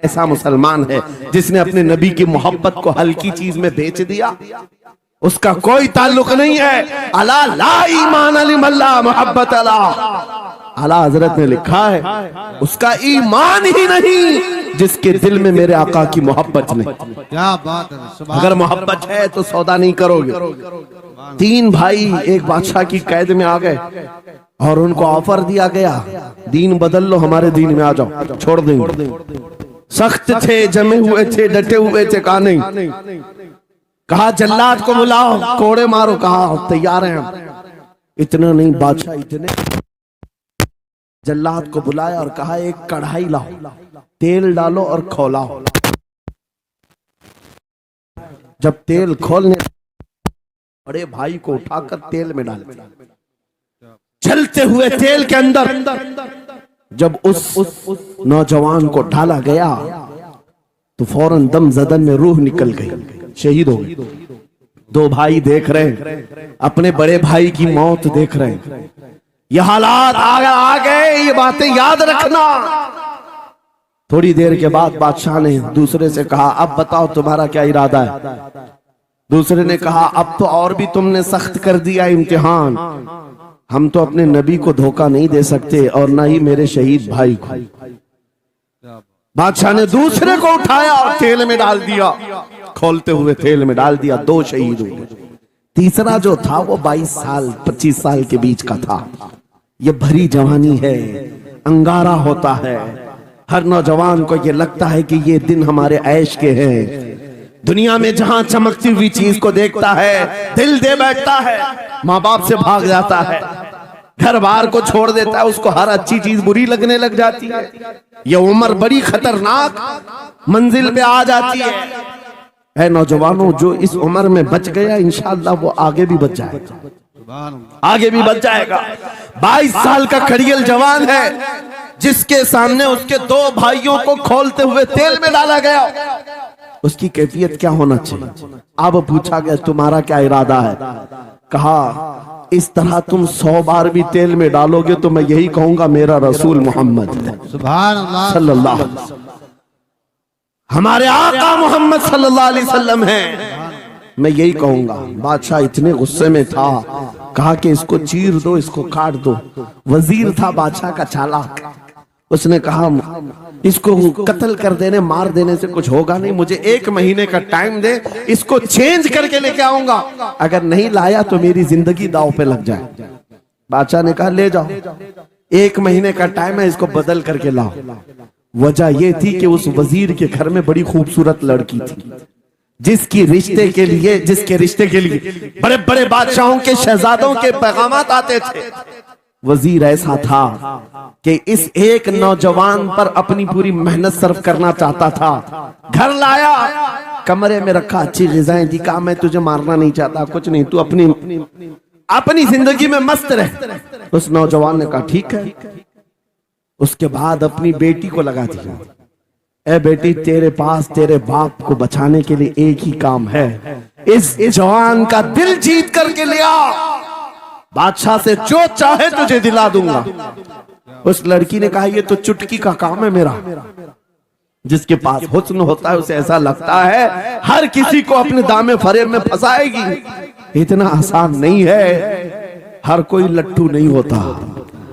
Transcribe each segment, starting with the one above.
ऐसा मुसलमान है जिसने अपने नबी की मोहब्बत को हल्की चीज में बेच दिया? उसका कोई ताल्लुक नहीं है। अला ला ईमान अलिमल्ला मोहब्बत अला, आला हजरत ने लिखा है उसका ईमान ही नहीं जिसके दिल में मेरे आका की मोहब्बत नहीं। क्या बात है। अगर मोहब्बत है तो सौदा नहीं करोगे। 3 भाई एक बादशाह की कैद में आ गए और उनको ऑफर दिया गया, दीन बदल लो, हमारे दीन में आ जाओ, छोड़ देंगे। सख्त थे, जमे हुए थे, डटे हुए थे, कहा नहीं। कहा जल्लाद को बुलाओ, कोड़े मारो, कहा तैयार हैं हम। इतना नहीं, बादशाह इतने जल्लाद को बुलाया और कहा एक कढ़ाई लाओ, तेल डालो और खौलाओ। जब तेल खोलने, बड़े भाई को उठाकर तेल में डाल, जलते हुए तेल के अंदर जब उस नौजवान को डाला गया तो फौरन दम जदन में रूह निकल गई, शहीद हो गई। 2 भाई देख रहे हैं, अपने बड़े भाई की मौत देख रहे हैं। ये हालात आ गए, ये बातें याद रखना। थोड़ी देर के बाद बादशाह ने दूसरे से कहा अब बताओ तुम्हारा क्या इरादा है? दूसरे ने कहा अब तो और भी तुमने सख्त कर दिया इम्तिहान, हम तो अपने नबी को धोखा नहीं दे सकते और ना ही मेरे शहीद भाई को। बादशाह ने दूसरे को उठाया और तेल में डाल दिया, खोलते हुए तेल में डाल दिया, 2 शहीद हुए। तीसरा जो था वो 22 साल 25 साल के बीच का था। ये भरी जवानी है, अंगारा होता है। हर नौजवान को ये लगता है कि ये दिन हमारे ऐश के हैं। दुनिया में जहां चमकती हुई चीज को देखता है दिल दे बैठता है, माँ बाप से भाग जाता है, घर बार को छोड़ देता है, उसको हर अच्छी चीज बुरी लगने लग जाती है। ये उम्र बड़ी खतरनाक मंजिल पे आ जाती है नौजवानों, जो इस उम्र में बच गया इंशाअल्लाह वो आगे भी बच जाएगा, आगे भी बच जाएगा। 22 साल का खड़ियल जवान है जिसके सामने उसके 2 भाइयों को खोलते हुए तेल में डाला गया। उसकी कैफियत क्या होना चाहिए? अब पूछा गया तुम्हारा क्या इरादा है? कहा इस तरह तुम 100 बार भी तेल में डालोगे तो मैं यही कहूंगा मेरा रसूल मोहम्मद सुभान अल्लाह सल्लल्लाहु अलैहि वसल्लम, हमारे आका मोहम्मद सल्लल्लाहु अलैहि वसल्लम है, मैं यही कहूंगा। बादशाह इतने गुस्से में था, कहा कि इसको चीर दो, इसको काट दो। वजीर था बादशाह का चालाक, उसने कहा इसको कत्ल कर देने, मार देने से कुछ होगा नहीं, मुझे 1 महीने का टाइम दे, इसको चेंज करके लेके आऊंगा, अगर नहीं लाया तो मेरी जिंदगी दांव पे लग जाए। बादशाह ने कहा ले जाओ, 1 महीने का टाइम है, इसको बदल करके लाओ। वजह यह थी कि उस वजीर के घर में बड़ी खूबसूरत लड़की थी जिसके रिश्ते के लिए बड़े बड़े बादशाहों के शहजादों के पैगामात आते थे। वजीर ऐसा था कि इस एक नौजवान पर अपनी पूरी मेहनत सर्व करना चाहता था। घर लाया, कमरे में रखा, अच्छी ग़िज़ाएं दी, कहा मैं तुझे मारना नहीं चाहता, कुछ नहीं, तू अपनी जिंदगी में मस्त रह। उस नौजवान ने कहा ठीक है। उसके बाद अपनी बेटी को लगा दिया, ए बेटी तेरे पास तेरे बाप को बचाने के लिए एक ही काम है, इस जवान का दिल जीत करके लिया, बादशाह से जो चाहे तुझे दिला दूंगा। उस लड़की ने कहा ये तो चुटकी का काम है मेरा। जिसके पास हुस्न होता है उसे ऐसा लगता है हर किसी को अपने दामे फरेब में फंसाएगी। इतना आसान नहीं है, हर कोई लट्टू नहीं होता।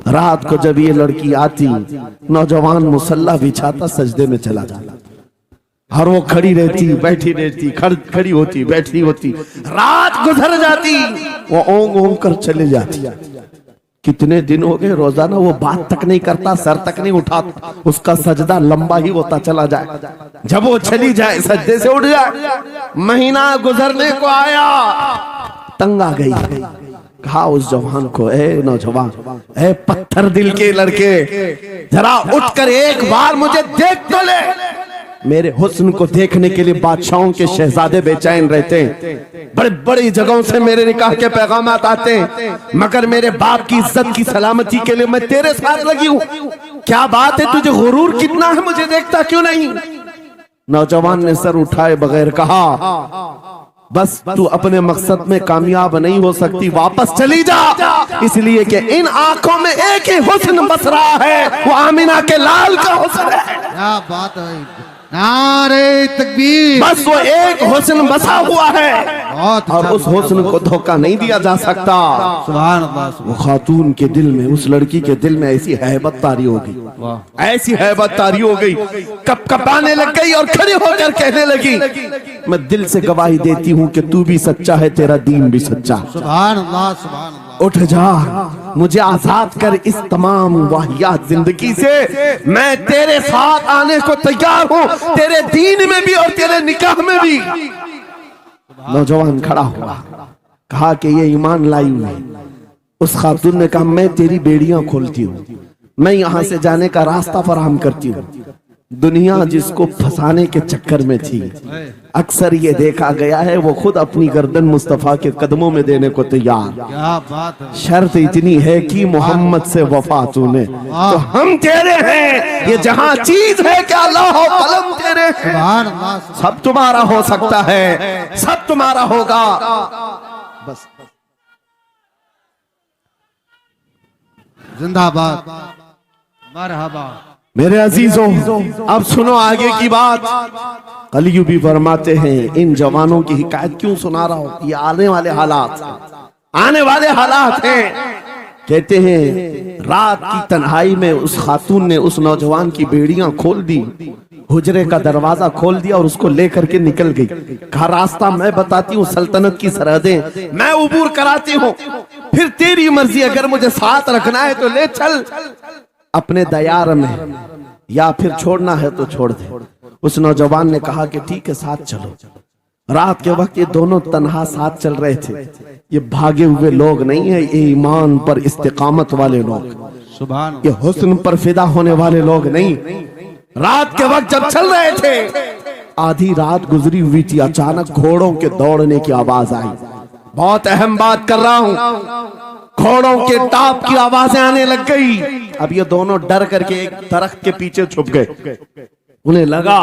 रात को जब ये लड़की आती, नौजवान मुसल्ला बिछाता, सजदे में चला जाता, और वो खड़ी रहती, बैठी रहती, खड़ी होती, बैठी होती, रात गुजर जाती, वो ओंग ओंग कर चले जाती। कितने दिन हो गए, रोजाना वो बात तक नहीं करता, सर तक नहीं उठाता, उसका सजदा लंबा ही होता चला जाए। जब वो चली जाए सजदे से उठ जाए। महीना गुजरने को आया, तंग आ गई, कहा उस जवान को, ए नौजवान, ए पत्थर दिल के लड़के, जरा उठकर एक बार मुझे देख तो ले। मेरे हुस्न को देखने के लिए बादशाहों के शहजादे बेचैन रहते हैं, बड़े बड़ी जगहों से मेरे निकाह के पैगामात आते हैं, मगर मेरे बाप की इज्जत की सलामती के लिए मैं तेरे साथ लगी हूँ। क्या बात है, तुझे गुरूर कितना है, मुझे देखता क्यों नहीं? नौजवान ने सर उठाए बगैर कहा, बस तू अपने मकसद में कामयाब नहीं हो सकती, वापस चली जा। इसलिए कि इन आंखों में एक ही हुस्न बस रहा है, वो आमिना के लाल का हुस्न है। क्या बात है, नारे तकबीर। बस वो एक हुस्न बसा हुआ है बहुत और उस हुस्न को धोखा नहीं दिया जा सकता। सुभान अल्लाह, वो खातून के दिल में, उस लड़की के दिल में ऐसी हैबत तारी हो गई, ऐसी हैबत तारी हो गई, कपकपाने लग गई और खड़ी होकर कहने लगी, मैं दिल से गवाही देती हूँ कि तू भी सच्चा है, तेरा दीन भी सच्चा। सुभान अल्लाह, सुभान अल्लाह। उठ जा, मुझे आजाद कर इस तमाम वाहियात जिंदगी से, मैं तेरे साथ आने को तैयार हूँ, तेरे दीन में भी और तेरे निकाह में भी। नौजवान खड़ा हुआ, कहा कि ये ईमान लाई हुई है। उस खातून ने कहा, मैं तेरी बेड़ियां खोलती हूँ, मैं यहाँ से जाने का रास्ता फराहम करती हूँ। दुनिया जिसको फंसाने के चक्कर में थी, अक्सर ये देखा गया है वो खुद अपनी गर्दन मुस्तफा के कदमों में देने को तैयार। क्या बात है, शर्त इतनी है कि मोहम्मद से वफा तूने, तो हम तेरे हैं। ये जहां चीज है क्या अल्लाह हो कलम तेरे, सुभान अल्लाह। सब तुम्हारा हो सकता है, सब तुम्हारा होगा। बस जिंदाबाद, मरहबा। मेरे अजीजों, अब सुनो आगे की बात। कलियू भी फरमाते हैं, इन जवानों की हिकायत क्यों सुना रहा हूं, ये आने वाले हालात, आने वाले हालात हैं। कहते हैं रात की तन्हाई में उस खातून ने उस नौजवान की बेड़ियां खोल दी, हुजरे का दरवाजा खोल दिया और उसको लेकर के निकल गई। कहा, रास्ता मैं बताती हूँ, सल्तनत की सरहदें मैं उबूर कराती हूँ, फिर तेरी मर्जी, अगर मुझे साथ रखना है तो ले चल अपने दयार में, या फिर छोड़ना है तो छोड़ दे। उस नौजवान ने कहा कि ठीक है, साथ चलो। रात के वक्त ये दोनों तन्हा साथ चल रहे थे। ये भागे हुए लोग नहीं है, ये ईमान पर इस्तिकामत वाले लोग, सुभान ये हुस्न पर फिदा होने वाले लोग नहीं। रात के वक्त जब चल रहे थे, आधी रात गुजरी हुई थी, अचानक घोड़ों के दौड़ने की आवाज आई। बहुत अहम बात कर रहा हूं, घोड़ों के टाप की आवाजें आने लग गई। अब ये दोनों डर करके एक दरख्त के पीछे छुप गए। उन्हें लगा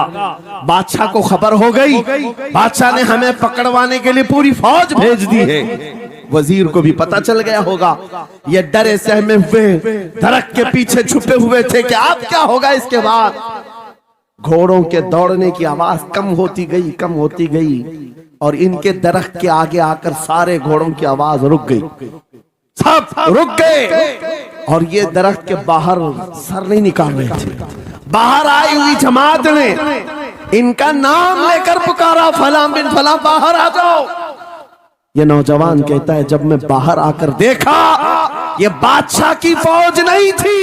बादशाह को खबर हो गई, बादशाह ने हमें पकड़वाने के लिए पूरी फौज भेज दी है। वजीर को भी पता चल गया होगा। ये डरे सहमे हुए दरख्त के पीछे छुपे हुए थे कि अब क्या होगा इसके बाद। घोड़ों के दौड़ने की आवाज कम होती गई, कम होती गई, और इनके दरख्त के आगे आकर सारे घोड़ों की आवाज रुक गई, सब रुक गए। और ये दरख्त के बाहर सर नहीं निकाल रहे थे। बाहर आई हुई जमात ने इनका नाम लेकर पुकारा, फलां बिन फलां बाहर आ जाओ। ये नौजवान कहता है, जब मैं बाहर आकर देखा, ये बादशाह की फौज नहीं थी,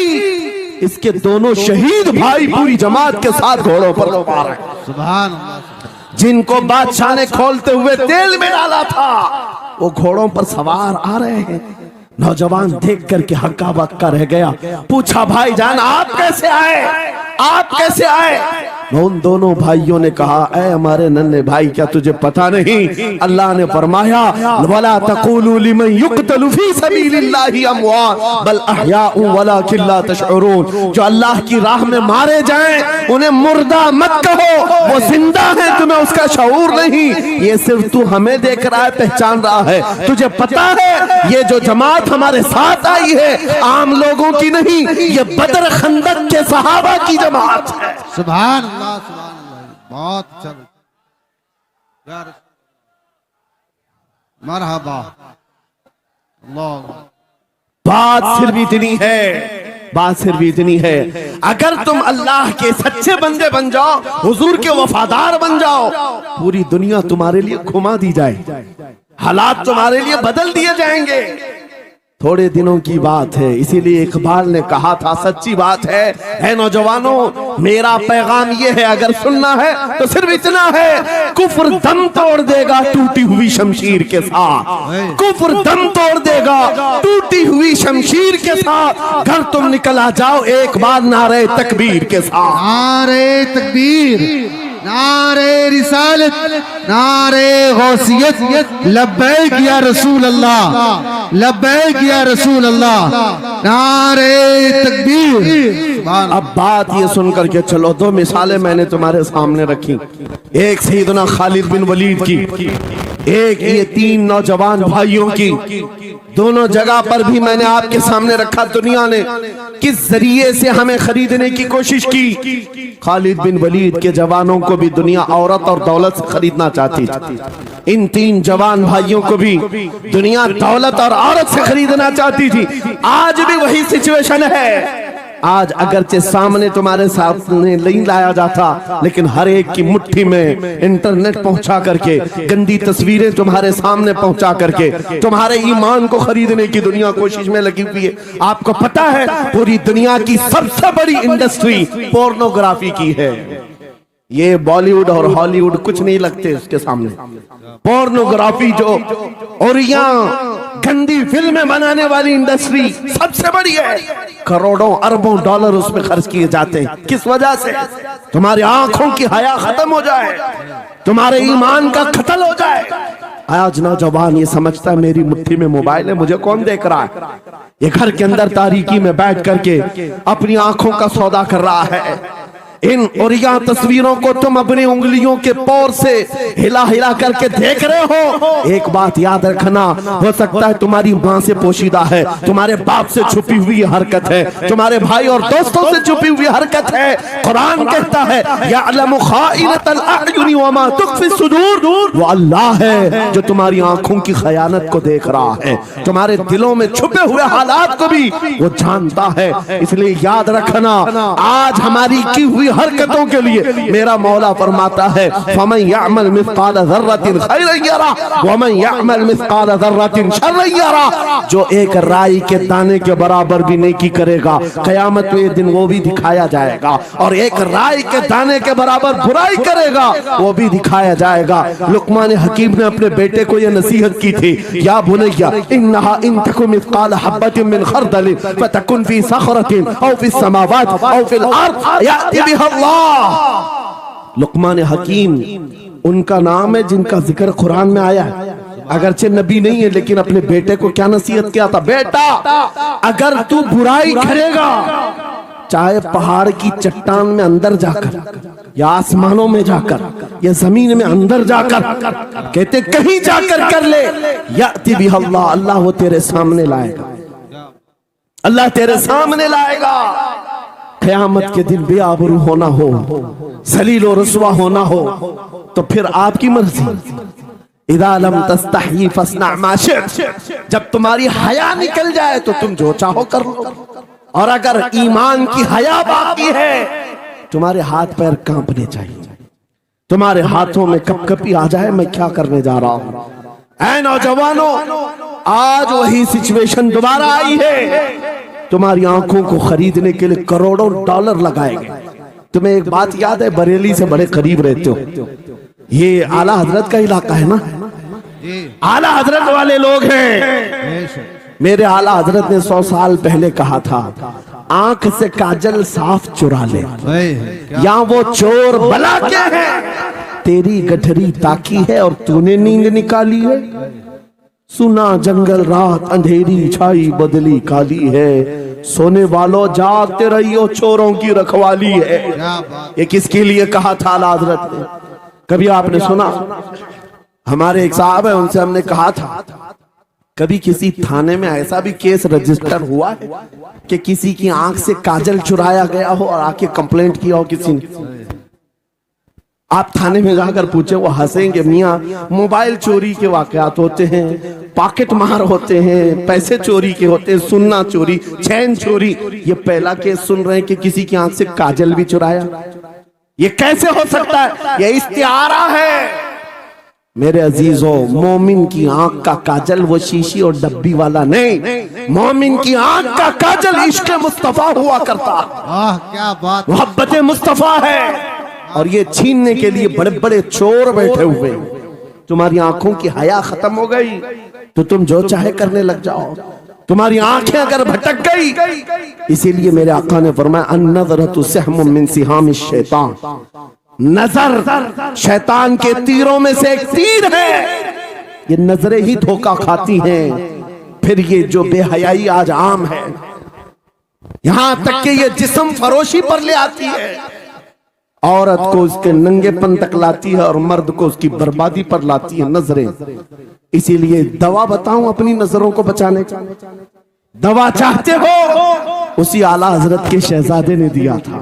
इसके दोनों शहीद भाई पूरी जमात के साथ घोड़ों पर सवार हैं। सुभान अल्लाह। जिनको बादशाह ने खोलते हुए तेल में डाला था, वो घोड़ों पर सवार आ रहे हैं। नौजवान देख करके हक्का बक्का रह गया। पूछा, भाईजान आप कैसे आए, आप कैसे आए? उन दोनों भाइयों ने कहा, ऐ हमारे नन्हे भाई, क्या तुझे पता नहीं, अल्लाह ने फरमाया, वला तक़ूलू लिमन युक़तलु फी सबीलिल्लाहि अमवात बल अहयाउ वलाकिन ला तशऊरून। जो अल्लाह की राह में मारे जाएं उन्हें मुर्दा मत कहो, वो जिंदा है, तुम्हें उसका शऊर नहीं। ये सिर्फ तू हमें देख रहा है, पहचान रहा है। तुझे पता है ये जो जमात हमारे साथ आई है आम लोगों की नहीं, ये बदर खंदक के सहाबा की जमात है। सुभान अल्लाह, सुभान अल्लाह। बहुत अच्छा, मरहबा। अल्लाह। बात सिर्फ इतनी है, बात सिर्फ इतनी है, अगर तुम अल्लाह के सच्चे बंदे बन जाओ, हुजूर के वफादार बन जाओ, पूरी दुनिया तुम्हारे लिए घुमा दी जाए, हालात तुम्हारे लिए बदल दिए जाएंगे। थोड़े दिनों की बात है, इसीलिए इकबाल ने कहा था, सच्ची बात है नौजवानों, मेरा पैगाम ये है, अगर सुनना है तो सिर्फ इतना है, कुफ्र दम तोड़ देगा टूटी हुई शमशीर के साथ, कुफ्र दम तोड़ देगा टूटी हुई शमशीर के साथ। घर तुम निकल आ जाओ एक बार नारे तकबीर के साथ। नारे तकबीर, नारे रिसालत, नारे गौसियत, लब्बैक या रसूल अल्लाह, लब्बैक या रसूल अल्लाह, नारे तकबीर। अब बात ये सुन करके चलो, दो मिसालें मैंने तुम्हारे सामने रखी, एक सैयदना खालिद बिन वलीद की, एक ये 3 नौजवान भाइयों की दोनों जगह पर भी मैंने आपके सामने रखा। दुनिया ने किस जरिए से हमें खरीदने की कोशिश की। खालिद बिन वलीद के जवानों को भी दुनिया औरत और दौलत से खरीदना चाहती थी। इन 3 जवान भाइयों को भी दुनिया दौलत और औरत से खरीदना चाहती थी। आज भी वही सिचुएशन है। आज अगरचे सामने तुम्हारे सामने नहीं लाया जाता, लेकिन हर एक की मुट्ठी में इंटरनेट पहुंचा करके, गंदी तस्वीरें तुम्हारे सामने पहुंचा करके तुम्हारे ईमान को खरीदने की दुनिया कोशिश में लगी हुई है। आपको पता है पूरी दुनिया की सबसे बड़ी इंडस्ट्री पोर्नोग्राफी की है। ये बॉलीवुड और हॉलीवुड कुछ नहीं लगते उसके सामने। पोर्नोग्राफी जो और यहाँ गंदी फिल्में बनाने वाली इंडस्ट्री सबसे बड़ी है। करोड़ों अरबों डॉलर उसमें खर्च किए जाते हैं। किस वजह से? तुम्हारी आंखों की हया खत्म हो जाए, तुम्हारे ईमान का कत्ल हो जाए। आज नौजवान ये समझता है मेरी मुट्ठी में मोबाइल है, मुझे कौन देख रहा है। ये घर के अंदर तारीकी में बैठ करके अपनी आंखों का सौदा कर रहा है। इन और यहाँ तस्वीरों को तुम अपनी उंगलियों के पोर से हिला हिला करके देख रहे हो। एक बात याद रखना, हो सकता है तुम्हारी माँ से पोशीदा है, तुम्हारे बाप से छुपी हुई हरकत है, तुम्हारे भाई और दोस्तों से छुपी हुई हरकत है। कुरान कहता है यअलमु खाइनतल अयुनि वमा तुख्फी सुदूर, वो अल्लाह है जो तुम्हारी आंखों की खयानत को देख रहा है, तुम्हारे दिलों में छुपे हुए हालात को भी वो जानता है। इसलिए याद रखना, आज हमारी की हुई हरकतों के लिए मेरा मौला फरमाता है फमन यअमल मिस्काल ज़र्रतिन खैरन यरा वमन यअमल मिस्काल ज़र्रतिन शर्रन यरा। जो एक राई के दाने के बराबर भी नेकी करेगा, क़यामत के दिन वो भी दिखाया जाएगा, और एक राई के दाने के बराबर बुराई करेगा वो भी दिखाया जाएगा। लुक़मान हकीम ने अपने बेटे को ये नसीहत की थी, या बुनय्या इन्नहा इन तकु मिस्काल हब्बतिन मिन खरदलिन फतकुन फी सखरतिन औ फी समावात औ फिल अर्द याति अल्लाह। लुक़मान हकीम उनका नाम है जिनका जिक्र कुरान में आया है। अगरचे नबी नहीं है, लेकिन अपने बेटे को क्या नसीहत किया था, बेटा अगर तू बुराई करेगा, चाहे पहाड़ की चट्टान में अंदर जाकर या आसमानों में जाकर या जमीन में अंदर जाकर, कहते कहीं जाकर कर ले, याति बिही अल्लाह, अल्लाह वो तेरे सामने लाएगा, अल्लाह तेरे सामने लाएगा। क़यामत के दिन बेआबरू होना हो, सलील और रसवा होना हो, तो फिर आपकी मर्जी। इदा लम तस्तही फस्ना मा शि'त, जब तुम्हारी हया निकल जाए तो तुम जो चाहो कर लो। और अगर ईमान की हया बाकी है, तुम्हारे हाथ पैर कांपने चाहिए, तुम्हारे हाथों में कपकपी आ जाए मैं क्या करने जा रहा हूं। ऐ नौजवानों, आज वही सिचुएशन दोबारा आई है। तुम्हारी आंखों को खरीदने के लिए करोड़ों डॉलर लगाए गए। तुम्हें एक बात याद है, बरेली से बड़े करीब रहते हो, ये आला हजरत का इलाका है ना, आला हजरत वाले लोग हैं। मेरे आला हजरत ने 100 साल पहले कहा था, आंख से काजल साफ चुरा ले, यहाँ वो चोर बला के हैं, तेरी गठरी ताकी है और तूने नींद निकाली है। सुना जंगल रात अंधेरी छाई बदली काली है, सोने वालों जागते रहियो चोरों की रखवाली है। ये किसके लिए कहा था आला हजरत ने? कभी आपने सुना? हमारे एक साहब है, उनसे हमने कहा था, कभी किसी थाने में ऐसा भी केस रजिस्टर हुआ है कि किसी की आंख से काजल चुराया गया हो और आके कंप्लेंट किया हो किसी ने? आप थाने में जाकर पूछे, वो हंसेंगे। मियाँ मोबाइल चोरी के वाकयात होते हैं, पॉकेट मार होते हैं, पैसे चोरी के होते हैं, सुन्ना चोरी, चैन चोरी। ये पहला केस सुन रहे हैं कि किसी की आंख से काजल भी चुराया। ये कैसे हो सकता है? ये इस्तिआरा है। मेरे अजीजों, मोमिन की आंख का काजल वो शीशी और डब्बी वाला नहीं, मोमिन की आंख का काजल इश्क मुस्तफा हुआ करता। क्या बात, मोहब्बत मुस्तफा है। और ये छीनने के लिए बड़े बड़े चोर बैठे हुए। तुम्हारी आंखों की हया खत्म हो गई तो तुम जो चाहे करने लग जाओ। तुम्हारी आंखें अगर भटक गई, इसीलिए मेरे आका ने फरमाया अन-नज़रतु सहमुम मिन सिहामिश शैतान, नजर शैतान के तीरों में से एक तीर है। ये नजरें ही धोखा खाती हैं। फिर ये जो बेहयाई आज आम है, यहां तक कि ये जिस्म फरोशी पर ले आती है। औरत को उसके नंगेपन तक लाती है और मर्द को उसकी बर्बादी पर लाती है नजरें। इसीलिए दवा बताऊं अपनी नजरों को बचाने का, दवा चाहते हो उसी आला हजरत के शहजादे ने दिया था,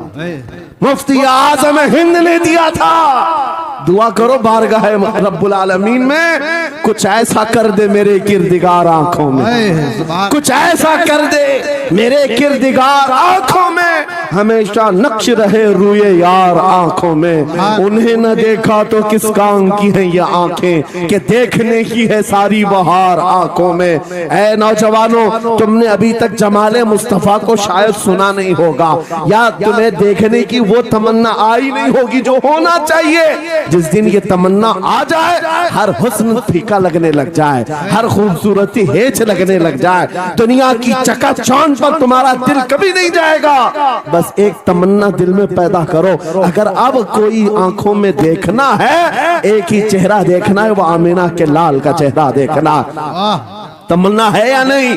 मुफ्ती आजम हिंद ने दिया था। दुआ करो बारगाह रब्बुल आलमीन में कुछ ऐसा कर दे मेरे किरदिगार आंखों में, कुछ ऐसा कर दे मेरे किरदिगार आंखों में, हमेशा नक्श रहे रूए यार आंखों में। उन्हें न देखा तो किस काम की है ये आंखें कि देखने की है सारी बहार आंखों में। ऐ नौजवानों, तुमने अभी तक जमाले मुस्तफा को शायद सुना नहीं होगा, या तुम्हें देखने की वो तमन्ना आई नहीं होगी जो होना चाहिए। जिस दिन ये तमन्ना आ जाए, हर हुस्न फीका लगने लग जाए, हर खूबसूरती हेच लगने लग जाए, दुनिया की चकाचौंध पर तुम्हारा दिल कभी नहीं जाएगा। बस एक तमन्ना दिल में पैदा करो, अगर अब कोई आंखों में देखना है, एक ही चेहरा देखना है, वो आमिना के लाल का चेहरा देखना। तमन्ना है या नहीं?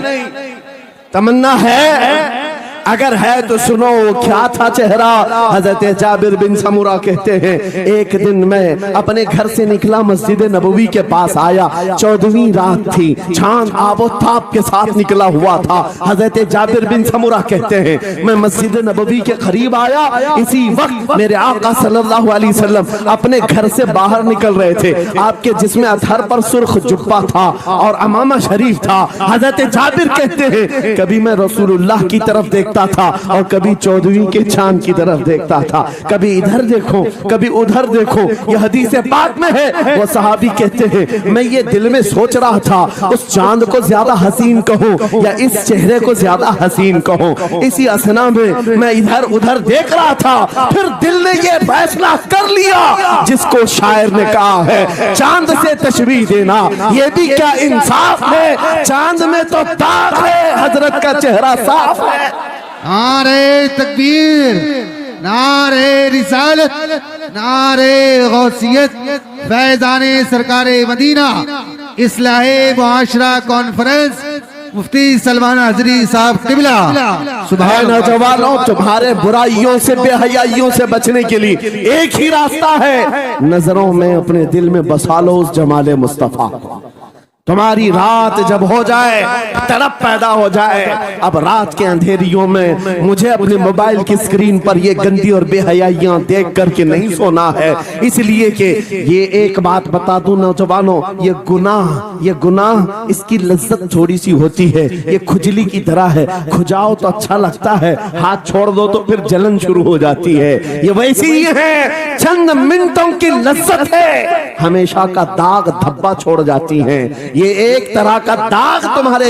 तमन्ना है? अगर है तो सुनो क्या था चेहरा। हजरत जाबिर बिन समूरा कहते हैं, एक दिन मैं अपने घर से निकला, मस्जिद नबवी के पास आया, 14वीं रात थी, चांद आबोताब के साथ निकला हुआ था। हजरत जाबिर बिन समूरा कहते हैं, मैं मस्जिद नबवी के करीब आया, इसी वक्त मेरे आका सल्लल्लाहु अलैहि वसल्लम अपने घर से बाहर निकल रहे थे। आपके जिस्म अतहर पर सुर्ख जुब्बा था और अमामा शरीफ था। हजरत जाबिर कहते हैं, कभी मैं रसूलुल्लाह की तरफ देखता था और कभी 14वीं के चांद की तरफ देखता था, कभी इधर देखो कभी उधर देखो। यह हदीस पाक में है। वो सहाबी कहते हैं, मैं ये दिल में सोच रहा था, उस चांद को ज्यादा हसीन कहूं या इस चेहरे को ज्यादा हसीन कहूं। इसी असना में मैं इधर उधर देख रहा था, फिर दिल ने ये फैसला कर लिया जिसको शायर ने कहा है, चांद से तशबीह देना ये भी क्या इंसाफ है, चांद में तो दाग है, हजरत का चेहरा साफ है। नारे तकबीर, नारे रिसालत, नारे गौसियत, फैज़ाने सरकारे मदीना, इस्लाहे मुआशरा कॉन्फ्रेंस, मुफ्ती सलमान हजरी साहब किबला। सुभान नौजवानों, तुम्हारे बुराइयों से बेहयाइयों से बचने के लिए एक ही रास्ता है, नजरों में अपने दिल में बसा लो उस जमाले मुस्तफा को। तुम्हारी रात जब हो जाए, तड़प पैदा हो जाए, अब रात के अंधेरियों में मुझे अपने मोबाइल की स्क्रीन पर ये गंदी और बेहयाइयां देख करके नहीं सोना है। इसलिए कि ये एक बात बता दूं नौजवानों, ये गुनाह इसकी लज्जत थोड़ी सी होती है, ये खुजली की तरह है, खुजाओ तो अच्छा लगता है, हाथ छोड़ दो तो फिर जलन शुरू हो जाती है। ये वैसी ही है, चंद मिनटों की लज्जत है, हमेशा का दाग धब्बा छोड़ जाती है। ये एक तरह का दाग तुम्हारे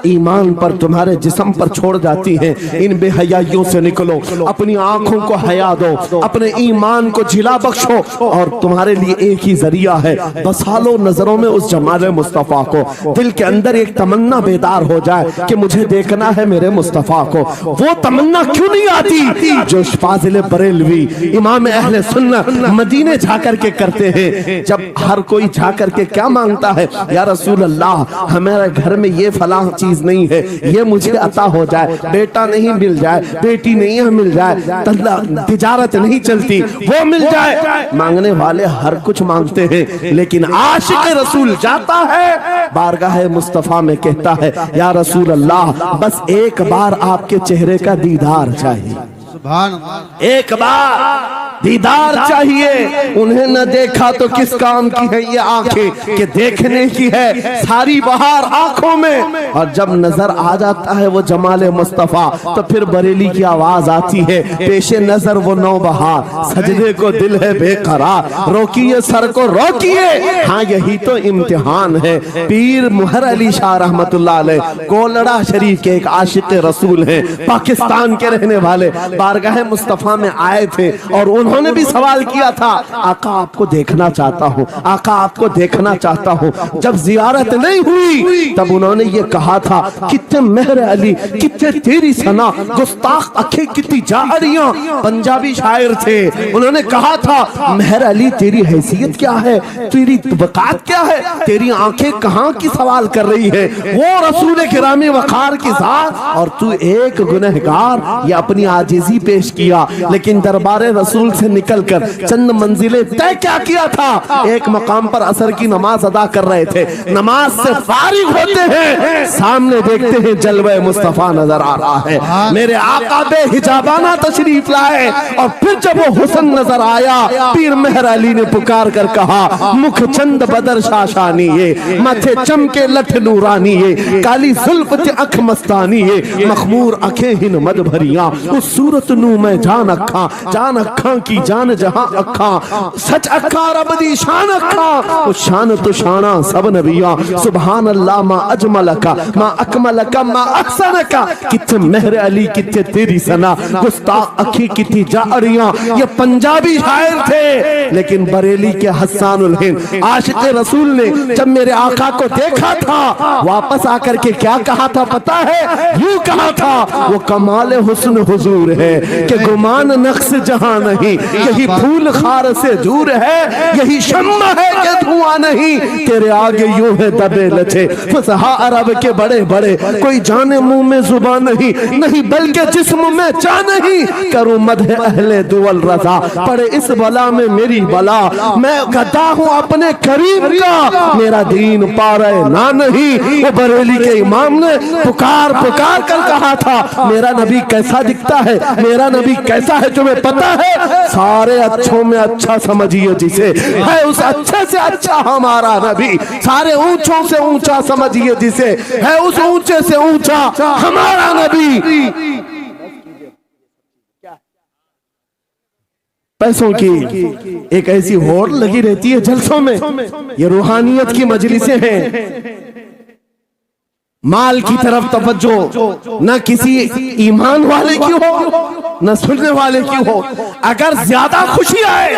ईमान पर, तुम्हारे जिस्म पर छोड़ जाती है। इन बेहयाइयों से निकलो, अपनी आंखों को हया दो, अपने ईमान को जिला बख्शो, और तुम्हारे लिए एक ही जरिया है, बसा लो नजरों में उस जमाले मुस्तफा को। दिल के अंदर एक तमन्ना बेदार हो जाए कि मुझे देखना है मेरे मुस्तफा को। वो तमन्ना क्यों नहीं आती जो फाजिल बरेलवी इमाम अहले सुन्नत मदीने जाकर के करते हैं। जब हर कोई जाकर के क्या मांगता है, या रसूल अल्लाह हमारे घर में ये फलां चीज नहीं है, ये मुझे अता हो जाए, बेटा नहीं मिल जाए, बेटी नहीं मिल जाए, तिजारत नहीं चलती, वो मिल जाए। मांगने वाले हर कुछ मांगते हैं, लेकिन आशिक रसूल जाता है बारगाह मुस्तफा में, कहता है, या रसूल अल्लाह बस एक बार आपके चेहरे का दीदार चाहिए, एक बार दीदार चाहिए। उन्हें न देखा तो किस काम की है ये आंखें कि देखने की है सारी बहार आंखों में। और जब नजर आ जाता है वो जमाले मुस्तफा, तो फिर बरेली की आवाज आती है, पेशे नजर वो नौबहार, सजदे को दिल है बेकरार, रोकिए सर को रोकिए, हाँ यही तो इम्तिहान है। पीर मुहर अली शाह रहमतुल्लाह अलैह कोलड़ा शरीफ के एक आशिक रसूल हैं, पाकिस्तान के रहने वाले, बारगाह मुस्तफा में आए थे और उन्होंने भी सवाल किया था, आका आपको देखना चाहता हूँ, आका आपको देखना चाहता हूँ। जब जियारत नहीं हुई तब उन्होंने ये कहा था, कितने मेहर अली, कितने तेरी सना, गुस्ताख अखे कितनी जाहरियां। पंजाबी शायर थे, उन्होंने कहा था, मेहर अली तेरी हैसियत क्या है, तेरी वकात क्या है, तेरी आंखें कहाँ की सवाल कर रही है, वो रसूल किरामी वकार की जात और तू एक गुनहगार। ये अपनी आजिजी पेश किया, लेकिन दरबारे रसूल से निकलकर चंद मंजिलें तय क्या किया था, एक मकाम पर असर की नमाज अदा कर रहे थे। नमाज से फारिग होते हैं, सामने देखते हैं जलवे मुस्तफा नजर आ रहा है। मेरे आका बेहिजाबाना तशरीफ लाए और फिर जब वो हुस्न नजर आया, पीर मेहर अली ने पुकार कर कहा, मुख चंद बदर शाशानी ये, माथे चमके लठ नूरानी ये, काली जुल्फ ते अख मस्तानी ये, मखमूर अखे हिन मद भरिया, उस सूरत नू मैं जान अखा की जान जहां अखा, सच अखा रब दी शान अखा, उस शान तो शाना सब नबिया, सुभान अल्लाह मा अजमल का मा अकमल का मा अहसन का, किथे मेहर अली किथे तेरी सना, गुस्ताख अखी किथी जारियां। ये पंजाबी शायर थे, लेकिन बरेली के हस्सानुल हिंद आशिक रसूल ने जब मेरे आका को देखा था, वापस आकर के क्या कहा था पता है? यूं कहा था, वो कमाल हुस्न हुजूर है कि गुमान नक्श जहां नहीं, यही फूल खार से दूर है, यही शम्मा है कि धुआं नहीं, तेरे आगे यूं है दबे लचे फसहा अरब के बड़े बड़े, कोई जाने मुंह में जुबान नहीं, नहीं बल्कि जिस्म में चाह नहीं, करूं मदह अहले दुवल रजा, पड़े इस बला में मेरी बला, मैं गदा हूं अपने करीम का, मेरा दीन पा रहे ना नहीं। वो बरेली के इमाम ने पुकार पुकार कर कहा था, मेरा नबी कैसा दिखता है, मेरा नबी कैसा है तुम्हें पता है? सारे अच्छों में अच्छा समझिए जिसे, है उस अच्छे से अच्छा हमारा नबी, सारे ऊंचों से ऊंचा समझिए जिसे, है उस ऊंचे से ऊंचा हमारा नबी। पैसों की एक ऐसी होड़ लगी रहती है जलसों में, ये रूहानियत की मजलिसें हैं, माल की तरफ तवज्जो न किसी ईमान वाले की हो न सुनने वाले की हो। अगर ज्यादा खुशी आए,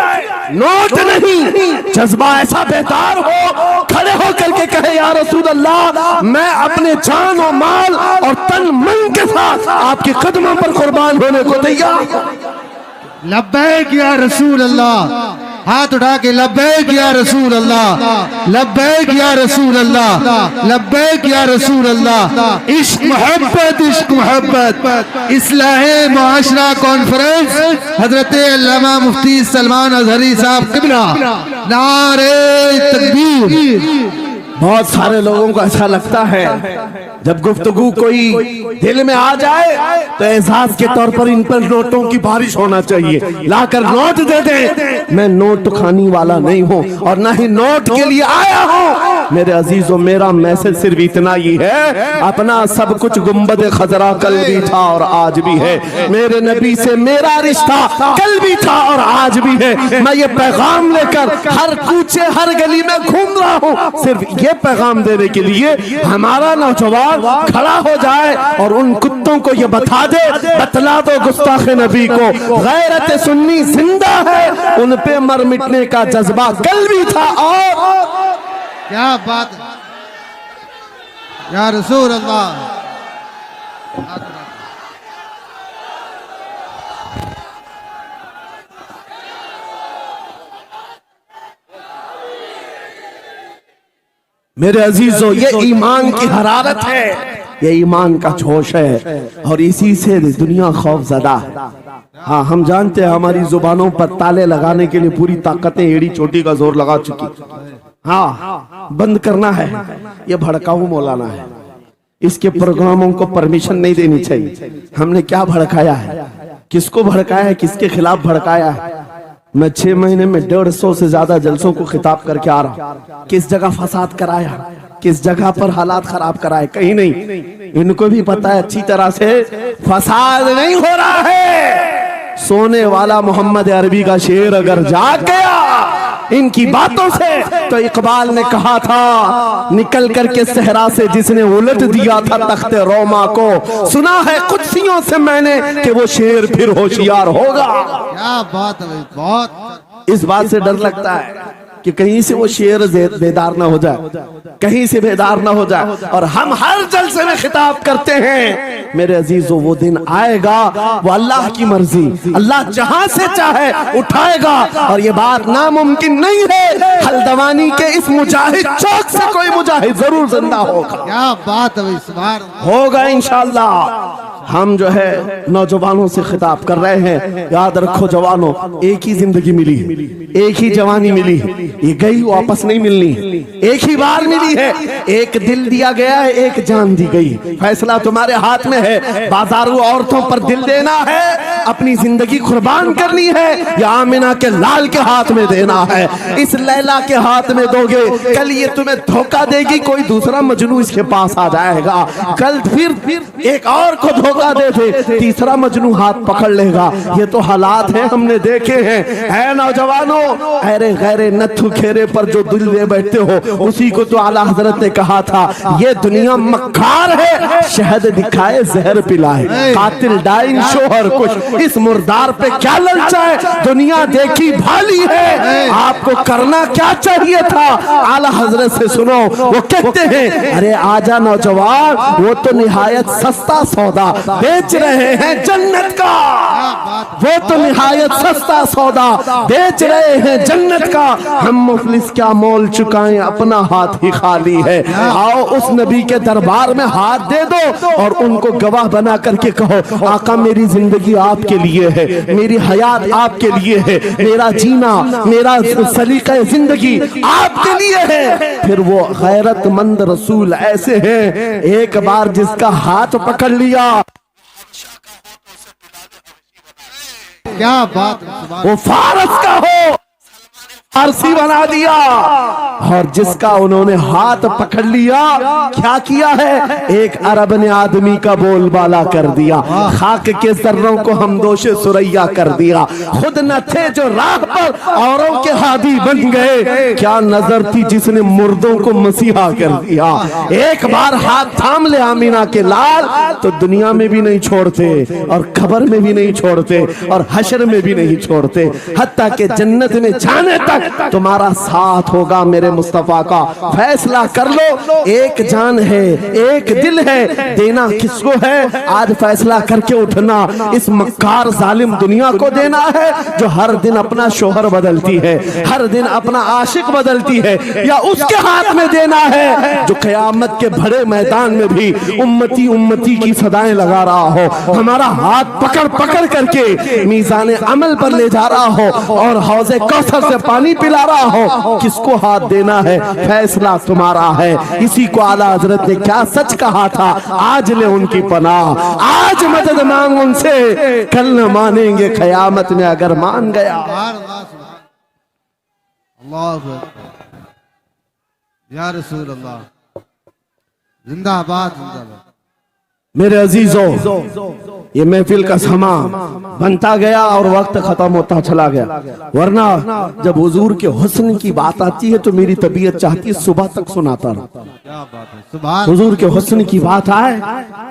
नोट नहीं, जज्बा ऐसा बेदार हो, खड़े हो करके कहे या रसूल अल्लाह, मैं अपने जान और माल और तन मन के साथ आपके कदमों पर कुर्बान होने को तैयार। लब्बैक या रसूल अल्लाह, हाथ उठा के लब्बैक या रसूल अल्लाह, लब्बैक या रसूल अल्लाह, लब्बैक या रसूल अल्लाह। इश्क मोहब्बत इस्लाहे मुआशरा कॉन्फ्रेंस हजरत अल्लामा मुफ्ती सलमान अजहरी साहब किबला, नारे तकबीर। बहुत सारे लोगों को ऐसा लगता है जब गुफ्तगू कोई दिल में आ जाए तो एहसास के तौर पर इन पर नोटों की बारिश होना चाहिए, लाकर नोट दे दे। मैं नोट खानी वाला नहीं हूँ और ना ही नोट के लिए आया हूँ। मेरे अजीजों, मेरा मैसेज सिर्फ इतना ही है, अपना सब कुछ गुंबद खजरा कल भी था और आज भी है, मेरे नबी से मेरा रिश्ता कल भी था और आज भी है। मैं ये पैगाम लेकर हर कूचे हर गली में घूम रहा हूँ, सिर्फ ये पैगाम देने के लिए हमारा नौजवान खड़ा हो जाए और उन कुत्तों को ये बता दे, बतला दो गुस्ताख नबी को, गैरत सुन्नी जिंदा है, उन पे मर मिटने का जज्बा कल भी था। और क्या बात या रसूल अल्लाह। मेरे अजीजों, ये ईमान की हरारत है, ये ईमान का जोश है और इसी से दुनिया खौफजदा है। हाँ, हम जानते हैं हमारी जुबानों पर ताले लगाने के लिए पूरी ताकतें एड़ी चोटी का जोर लगा चुकी। हाँ, बंद करना है, ये भड़काऊ मौलाना है, इसके प्रोग्रामों को परमिशन नहीं देनी चाहिए। हमने क्या भड़काया है, किसको भड़काया है, किसके खिलाफ भड़काया है? मैं 6 महीने में 150 से ज्यादा जलसों को खिताब करके आ रहा। किस जगह फसाद कराया, किस जगह पर हालात खराब कराए, कहीं नहीं। इनको भी पता है अच्छी तरह से फसाद नहीं हो रहा है। सोने वाला मोहम्मद अरबी का शेर अगर जाग गया इनकी बातों से, तो इकबाल ने कहा था, निकल करके सहरा से जिसने उलट दिया था तख्ते रोमा को, सुना है कुत्सियों से मैंने कि वो शेर फिर होशियार होगा। क्या बात है, बहुत इस बात से डर लगता है कि कहीं से वो शेर बेदार ना हो जाए, कहीं से बेदार ना हो जाए। और हम हर जलसे में खिताब करते हैं, मेरे अजीजों, वो दिन आएगा, वो अल्लाह की मर्जी, अल्लाह जहां से चाहे उठाएगा और ये बात नामुमकिन नहीं है। हल्द्वानी के इस मुजाहिद चौक से कोई मुजाहिद जरूर जिंदा होगा। क्या बात है, इस बार होगा इंशाअल्लाह। हम जो है नौजवानों से खिताब कर रहे हैं, याद रखो जवानों, एक ही जिंदगी मिली है, एक ही जवानी मिली है, ये गई वापस नहीं मिलनी, एक ही बार मिली है, एक दिल दिया गया है, एक जान दी गई। फैसला तुम्हारे हाथ में है, बाजारू औरतों पर दिल देना है, अपनी जिंदगी कुर्बान करनी है, या आमिना के लाल के हाथ में देना है। इस लैला के हाथ में दोगे, कल ये तुम्हें धोखा देगी, कोई दूसरा मजनू इसके पास आ जाएगा, कल फिर एक और को धोखा दे दे, तीसरा मजनू हाथ पकड़ लेगा। ये तो हालात है, हमने देखे हैं। है नौजवानों, अरे गैरे नथु खेरे पर जो दिल दे बैठते हो, उसी को तो आला हजरत ने कहा था, ये दुनिया मक्कार है, शहद दिखाए जहर पिलाए, कातिल डाइन शोहर कुछ, इस मुर्दार पे क्या ललचाए, दुनिया देखी भाली है, आपको करना क्या चाहिए था। आला हजरत से सुनो, वो कहते हैं, अरे आजा नौजवान, वो तो निहायत सस्ता सौदा बेच रहे हैं जन्नत का, वो तो निहायत सस्ता सौदा बेच रहे हैं जन्नत का, हम मुफलिस क्या मोल चुकाएं, अपना हाथ ही खाली है। आओ उस नबी के दरबार में हाथ दे दो और उनको गवाह बना करके कहो, आका मेरी जिंदगी आपके लिए है, मेरी हयात आपके लिए है, मेरा जीना, मेरा सलीका जिंदगी आपके लिए है। फिर वो गैरतमंद रसूल ऐसे हैं, एक बार जिसका हाथ पकड़ लिया, क्या बात, वो फारस का हो, फारसी बना दिया, और जिसका उन्होंने हाथ पकड़ लिया, क्या किया है, एक अरब ने आदमी का बोलबाला कर दिया, खाक के जर्रों को हम दोषे सुरैया कर दिया, खुद न थे जो राह पर औरों के हादी बन गए, क्या नजर थी जिसने मुर्दों को मसीहा कर दिया। एक बार हाथ थाम ले आमीना के लाल, तो दुनिया में भी नहीं छोड़ते, और खबर में भी नहीं छोड़ते, और हशर में भी नहीं छोड़ते, हत्ता के जन्नत में जाने तक तुम्हारा साथ होगा मेरे मुस्तफा का। फैसला कर लो, एक जान है, एक दिल है, देना किसको है, आज फैसला करके उठना। इस मक्कार जालिम दुनिया को देना है जो हर दिन अपना शोहर बदलती है, हर दिन अपना आशिक बदलती है, या उसके हाथ में देना है जो कयामत के बड़े मैदान में भी उम्मती उम्मती की सदाएं लगा रहा हो, हमारा हाथ पकड़ पकड़ करके मीज़ान अमल पर ले जा रहा हो, और हौज़े कौसर से पानी पिला रहा हो। किसको हाथ देना है, फैसला तुम्हारा है। इसी को आला हजरत ने क्या सच कहा था, आज ले उनकी पनाह, आज मदद मांग उनसे, कल न मानेंगे कयामत में अगर मान गया। अल्लाह या रसूल अल्लाह, जिंदाबाद जिंदाबाद। मेरे अजीजों, ये महफिल का समा बनता गया और वक्त खत्म होता चला गया, वरना जब हुजूर के हुस्न की बात आती है तो मेरी तबीयत चाहती है सुबह तक सुनाता रहूं। क्या बात है, सुभान। हुजूर के हुस्न की बात आए,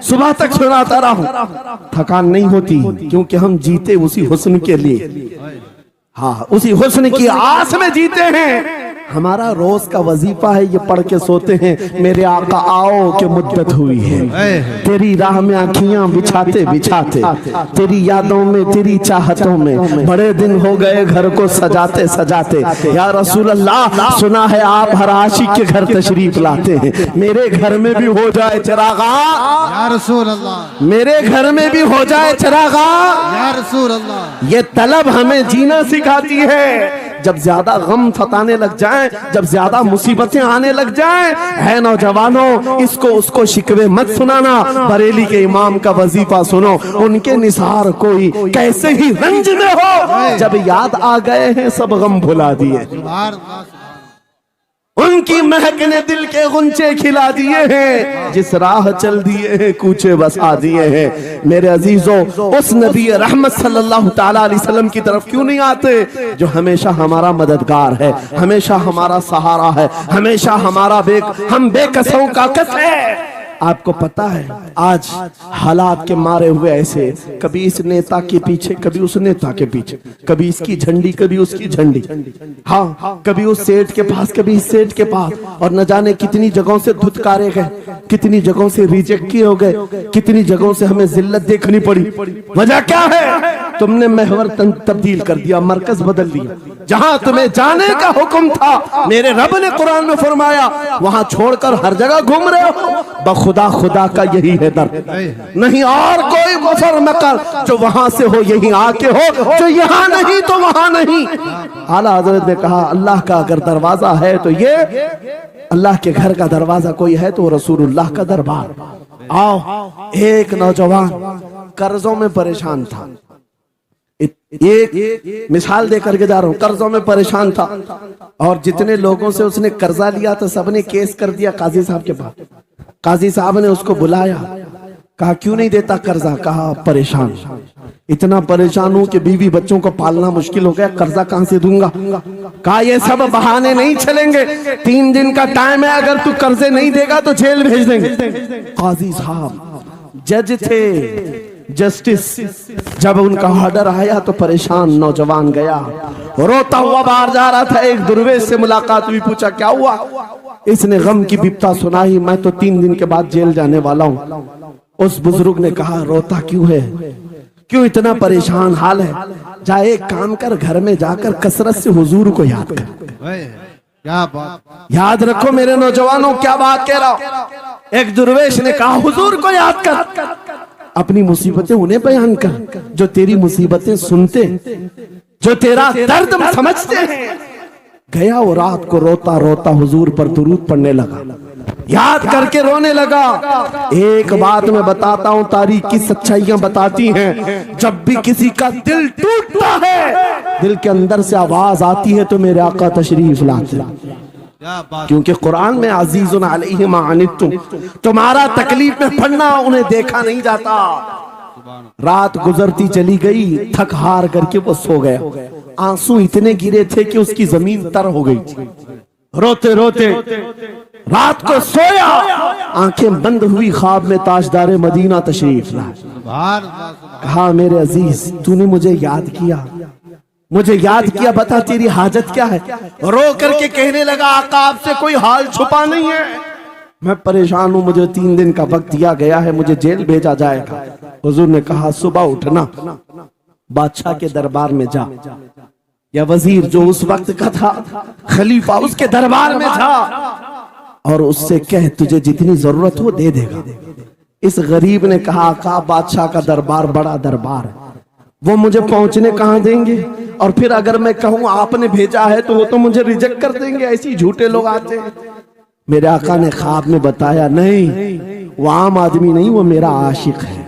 सुबह तक सुनाता रहूं, थकान नहीं होती, क्योंकि हम जीते उसी हुस्न के लिए, हाँ उसी हुस्न की आस में जीते हैं। हमारा रोज का वजीफा है, ये पढ़ के सोते हैं, मेरे आका आओ के मुद्दत हुई है, तेरी राह में आँखियां बिछाते बिछाते, तेरी यादों में, तेरी चाहतों में, बड़े दिन हो गए घर को सजाते सजाते। या रसूल अल्लाह, सुना है आप हर आशिक के घर तशरीफ लाते हैं, मेरे घर में भी हो जाए चिरागा, या रसूल अल्लाह, मेरे घर में भी हो जाए चिरागा। या रसूल अल्लाह, ये तलब हमें जीना सिखाती है। जब ज्यादा गम सताने लग जाए, जब ज्यादा मुसीबतें आने लग जाए, है नौजवानों, इसको उसको शिकवे मत सुनाना, बरेली के इमाम का वजीफा सुनो, उनके निसार कोई कैसे ही रंज में हो, जब याद आ गए हैं सब गम भुला दिए, उनकी महक ने दिल के गुंचे खिला दिए हैं, जिस राह चल दिए हैं कूचे बसा दिए हैं। मेरे अजीजों, उस नबी रहमत सल्लल्लाहु ताला अलैहि वसल्लम की तरफ क्यों नहीं आते जो हमेशा हमारा मददगार है, हमेशा हमारा सहारा है, हमेशा हमारा हम बेकसों का कस है। आपको पता है आज हालात के मारे हुए ऐसे, कभी इस नेता के पीछे, कभी उस नेता के पीछे, कभी इसकी झंडी, कभी उसकी झंडी, हाँ कभी उस सेठ के पास, कभी इस सेठ के पास, और न जाने कितनी जगहों से धुतकारे गए, कितनी जगहों से रिजेक्ट किए हो गए, कितनी जगहों से हमें जिल्लत देखनी पड़ी। वजह क्या है? तुमने महवर तब्दील कर दिया, मरकज बदल दिया। जहां तुम्हें जाने का हुक्म था मेरे रब ने कुरान में फरमाया, वहां छोड़कर हर जगह घूम रहे हो। बखुदा खुदा का यही है दर, नहीं और कोई मुफर मकर जो वहां से हो यही आके हो, जो यहाँ नहीं तो वहां नहीं। आला हजरत ने कहा अल्लाह का अगर दरवाजा है तो ये अल्लाह के घर का दरवाजा कोई है तो रसूलुल्लाह का दरबार। आओ, एक नौजवान कर्जों में परेशान था, एक मिसाल दे करके जा रहा हूं, कर्जों में परेशान था और जितने लोगों से उसने कर्जा लिया था सबने केस कर दिया काजी साहब के पास। काजी साहब ने उसको बुलाया, कहा क्यों नहीं देता कर्जा? कहा परेशान, इतना परेशान हूं कि बीवी बच्चों को पालना मुश्किल हो गया, कर्जा कहां से दूंगा? कहा ये सब बहाने नहीं चलेंगे, 3 दिन का टाइम है, अगर तू कर्जे नहीं देगा तो जेल भेज देंगे। काजी साहब जज थे, जस्टिस, जब उनका ऑर्डर आया तो परेशान नौजवान गया, रोता हुआ बाहर जा रहा था। एक दुर्वेश से मुलाकात हुई, पूछा क्या हुआ? इसने गम की बिपता सुनाई, मैं तो 3 दिन के बाद जेल जाने वाला हूं। उस बुजुर्ग ने कहा रोता क्यों है, क्यों इतना परेशान हाल है? जा एक काम कर, घर में जाकर कसरत से हुजूर को याद कर। क्या बात, याद रखो मेरे नौजवानों, क्या बात कह रहा हूं। एक दुर्वेश ने कहा हुजूर को याद कर, अपनी मुसीबतें उन्हें बयान कर जो तेरी मुसीबतें सुनते, जो तेरा दर्द समझते हैं। गया वो रात को रोता रोता हुजूर पर दुरूद पढ़ने लगा, याद करके रोने लगा। एक बात मैं बताता हूं, तारीख की सच्चाइयां बताती हैं, जब भी किसी का दिल टूटता है, दिल के अंदर से आवाज आती है तो मेरे आका तशरीफ लाते हैं। क्योंकि कुरान में अजीजुन अलैहि मा अनित्तुम, तुम्हारा तकलीफ में पड़ना उन्हें देखा नहीं जाता। रात गुजरती चली गई, थक हार करके वो सो गया। आंसू इतने गिरे थे कि उसकी जमीन तर हो गई। रोते रोते रात को सोया, आंखें बंद हुई, ख्वाब में ताजदार मदीना तशरीफ लाए। कहा मेरे अजीज तूने मुझे याद किया, मुझे याद किया, बता तेरी हाजत क्या है? रो करके कहने लगा आका आपसे कोई हाल छुपा नहीं है, मैं परेशान हूं, मुझे 3 दिन का वक्त दिया गया है, मुझे जेल भेजा जाएगा। हुजूर ने कहा सुबह उठना, बादशाह के दरबार में जा, या वजीर जो उस वक्त का था, खलीफा उसके दरबार में जा और उससे कह तुझे जितनी जरूरत हो दे देगा। इस गरीब ने कहा आका बादशाह का दरबार बड़ा दरबार है, वो मुझे पहुंचने कहां देंगे, और फिर अगर मैं कहूं आपने भेजा है तो वो तो मुझे रिजेक्ट कर देंगे, ऐसे झूठे लोग आते हैं। मेरे आका ने ख्वाब में बताया नहीं, वो आम आदमी नहीं, वो मेरा आशिक है,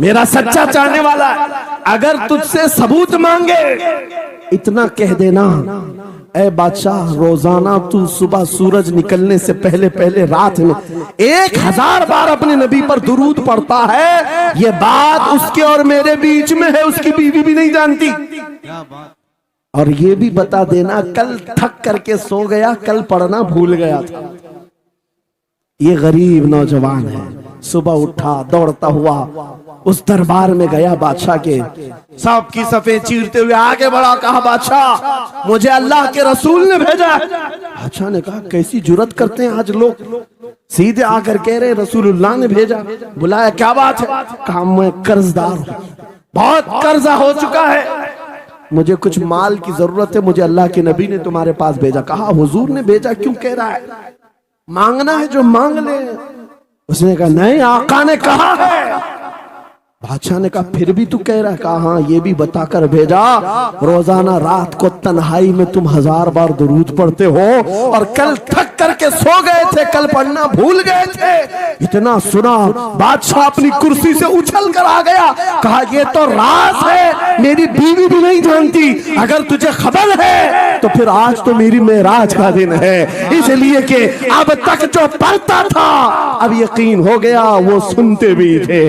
मेरा सच्चा चाहने वाला है। अगर तुझसे सबूत मांगे इतना कह देना, ऐ बादशाह रोजाना तू सुबह सूरज निकलने से पहले पहले रात में 1000 बार अपने नबी पर दुरूद पढ़ता है, ये बात उसके और मेरे बीच में है, उसकी बीवी भी नहीं जानती। और ये भी बता देना कल थक करके सो गया, कल पढ़ना भूल गया था। ये गरीब नौजवान है, सुबह उठा दौड़ता हुआ उस दरबार में गया, बादशाह के सबकी सफे चीरते हुए आगे बढ़ा, कहा बादशाह मुझे अल्लाह के रसूल ने भेजा। बादशाह ने कहा कैसी जुर्रत करते हैं आज लोग, सीधे आकर कह रहे रसूलुल्लाह ने भेजा। बुलाया क्या बात है? कहा मैं कर्जदार हूं, बहुत कर्जा हो चुका है, मुझे कुछ माल की जरूरत है, मुझे अल्लाह के नबी ने तुम्हारे पास भेजा। कहा हुजूर ने भेजा, क्यों कह रहा है? मांगना है जो मांग ले। उसने कहा नहीं आका ने कहा है। बादशाह ने कहा फिर भी तू कह रहा है? कहा हाँ ये भी बताकर भेजा, रोजाना रात को तन्हाई में तुम 1000 बार दुरूद पढ़ते हो, और कल थक करके सो गए थे, कल पढ़ना भूल गए थे। इतना सुना बादशाह अपनी कुर्सी से उछल कर आ गया, कहा ये तो राज है, मेरी बीवी भी नहीं जानती, अगर तुझे खबर है तो फिर आज तो मेरी मेराज का दिन है, इसलिए कि अब तक जो पढ़ता था अब यकीन हो गया, वो सुनते भी थे,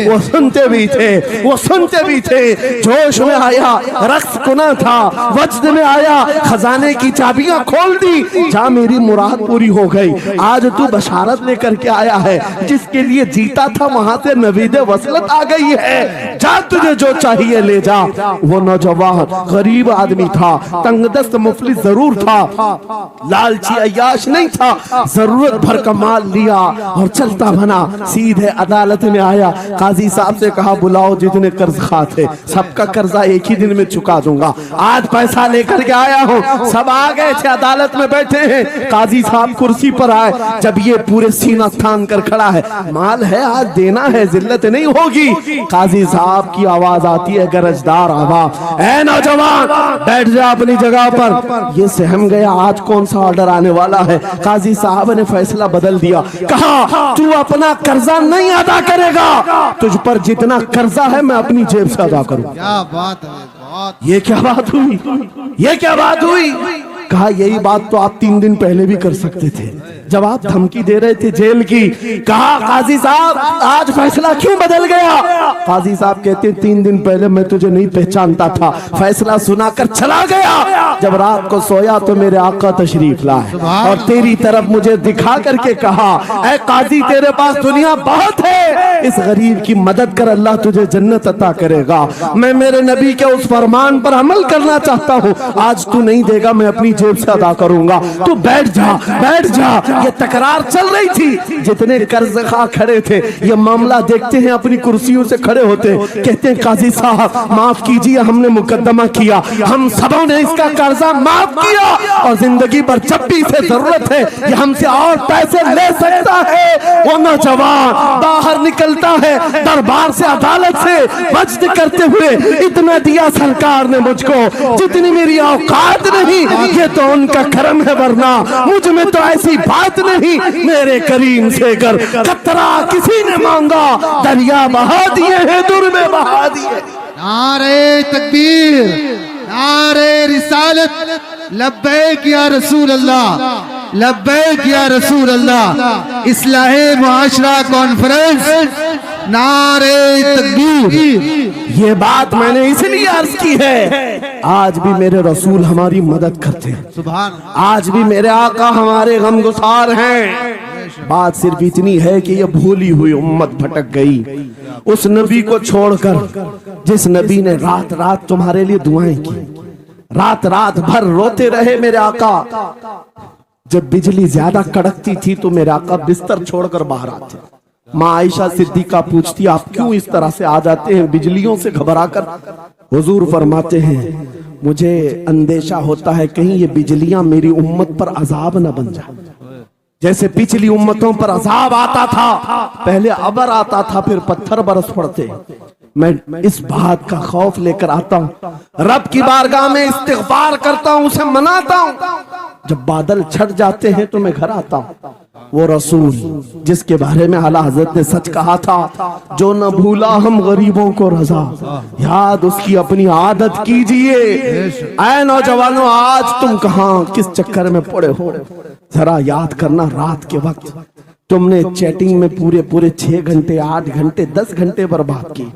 वो सुनते भी थे, वो सुनते भी थे। जोश में आया, रक्स कुना था, वज्द में आया, खजाने की चाबियां खोल दी, जा मेरी मुराद पूरी हो गई। आज तू बशारत लेकर के आया है, जिसके लिए जीता था वहां से नवीद वसलत आ गई है। जा तुझे जो चाहिए ले जा। वो नौजवान गरीब आदमी था, तंगदस्त मुफलिस जरूर था, लालची अय्याश नहीं था, जरूरत भर का माल लिया और चलता बना। सीधे अदालत में आया, काजी साहब से कहा बुलाओ जितने कर्ज खा थे, सबका कर्जा एक ही दिन में चुका दूंगा। आज पैसा लेकर के आया हूँ। सब आ गए थे, अदालत में बैठे हैं। काजी साहब कुर्सी पर आए, जब ये पूरे सीना थान कर खड़ा है, माल है आज देना है, जिल्लत नहीं होगी। काजी साहब की आवाज आती है, गरजदार आवाज, ऐ नौजवान बैठ जा अपनी जगह पर। ये सहम गया, आज कौन सा ऑर्डर आने वाला है। काजी साहब ने फैसला बदल दिया, कहा तू अपना कर्जा नहीं अदा करेगा, तुझ पर जितना कर्जा है मैं अपनी जेब से अदा करूं। क्या बात है, बात। ये क्या बात हुई, ये क्या बात हुई। कहा यही बात तो आप 3 दिन पहले भी कर सकते थे, जब आप धमकी दे रहे थे जेल की। कहा काजी साहब आज फैसला क्यों बदल गया। काजी साहब कहते 3 दिन पहले मैं तुझे नहीं पहचानता था, फैसला सुनाकर चला गया। जब रात को सोया तो मेरे आका तशरीफ लाए और तेरी तरफ मुझे दिखा करके कहा, ऐ काजी तेरे पास दुनिया बहुत है, इस गरीब की मदद कर, अल्लाह तुझे जन्नत अता करेगा। मैं मेरे नबी के उस फरमान पर अमल करना चाहता हूँ, आज तू नहीं देगा मैं अपनी जेब से अदा करूंगा, तू बैठ जा बैठ जा। ये तकरार चल रही थी, जितने कर्ज खा खड़े थे ये मामला देखते हैं अपनी कुर्सियों से खड़े होते, कहते हैं काजी साहब माफ कीजिए, हमने मुकदमा किया, हम सबों ने इसका कर्जा माफ किया और जिंदगी भर जब भी इसे जरूरत है ये हमसे और पैसे ले सकता है। वो नौजवान बाहर निकलता है दरबार से, अदालत से वज्द करते हुए, इतना दिया सरकार ने मुझको जितनी मेरी औकात नहीं, ये तो उनका करम है, वरना मुझ में तो ऐसी बात नहीं। मेरे करीम से कर कतरा किसी ने मांगा, दरिया बहा दिए हैं, दुर में बहा दिए। नारे तकबीर, नारे रिसालत, लब्बैक या रसूल अल्लाह, लब्बैक या रसूल अल्लाह। इस्लाहे मुआशरा कॉन्फ्रेंस, नारे तकबीर। ये बात मैंने इसलिए अर्ज की है, आज भी मेरे रसूल हमारी मदद करते हैं, सुभान, आज भी मेरे आका हमारे गमगुसार हैं। बात सिर्फ इतनी है कि ये भूली हुई उम्मत भटक गई उस नबी को छोड़कर, जिस नबी ने रात रात तुम्हारे लिए दुआएं की, रात रात भर रोते रहे मेरे आका। जब बिजली ज्यादा कड़कती थी तो मेरे आका बिस्तर छोड़कर बाहर आते। माँ आयशा सिद्दीका पूछती आप क्यों इस तरह से आ जाते हैं बिजलियों से घबराकर। हुजूर फरमाते हैं मुझे अंदेशा होता है कहीं ये बिजलियां मेरी उम्मत पर अजाब न बन जाए, जैसे पिछली उम्मतों पर अजाब आता था, पहले अबर आता था फिर पत्थर बरस पड़ते। मैं इस बात का खौफ लेकर आता हूँ, रब की बारगाह में इस्तिग़फार करता हूँ, उसे मनाता हूँ। जब बादल छट जाते हैं तो मैं घर आता हूँ। वो रसूल जिसके बारे में आला हजरत ने सच कहा था, जो न भूला हम गरीबों को रजा, याद उसकी अपनी आदत कीजिए। ऐ नौजवानों आज तुम कहाँ किस चक्कर में पड़े हो, जरा याद करना। रात के वक्त तुमने चैटिंग में पूरे पूरे 6 घंटे 8 घंटे 10 घंटे बर्बाद की,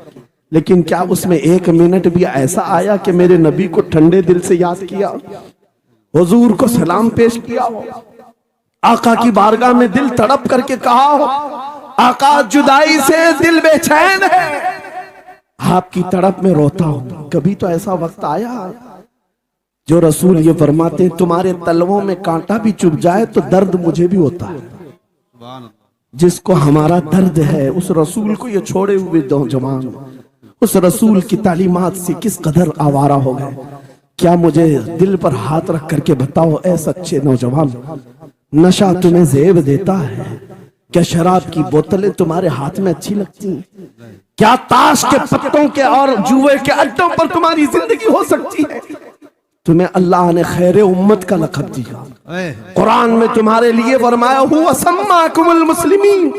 लेकिन क्या उसमें 1 मिनट भी ऐसा आया कि मेरे नबी को ठंडे दिल से याद किया, हुजूर को सलाम पेश किया हो, आका की बारगाह में दिल तड़प करके कहा हो, आका जुदाई से दिल बेचैन है, आपकी तड़प में रोता हूं। कभी तो ऐसा वक्त आया जो रसूल ये फरमाते हैं तुम्हारे तलवों में कांटा भी चुभ जाए तो दर्द मुझे भी होता है। जिसको हमारा दर्द है उस रसूल को ये छोड़े हुए नौजवान उस रसूल की तालीमात से किस कदर आवारा हो गए। क्या मुझे दिल पर हाथ रख करके बताओ ऐ सच्चे नौजवान, नशा तुम्हें जेब देता है? क्या शराब की बोतलें तुम्हारे हाथ में अच्छी लगती हैं? क्या ताश के पत्तों के और जुए के अड्डों पर तुम्हारी जिंदगी हो सकती है? तुम्हें अल्लाह ने खैर उम्मत का लक़ब दिया, कुरान में तुम्हारे लिए फरमाया हुआ सम्माकुमुल मुस्लिमीन,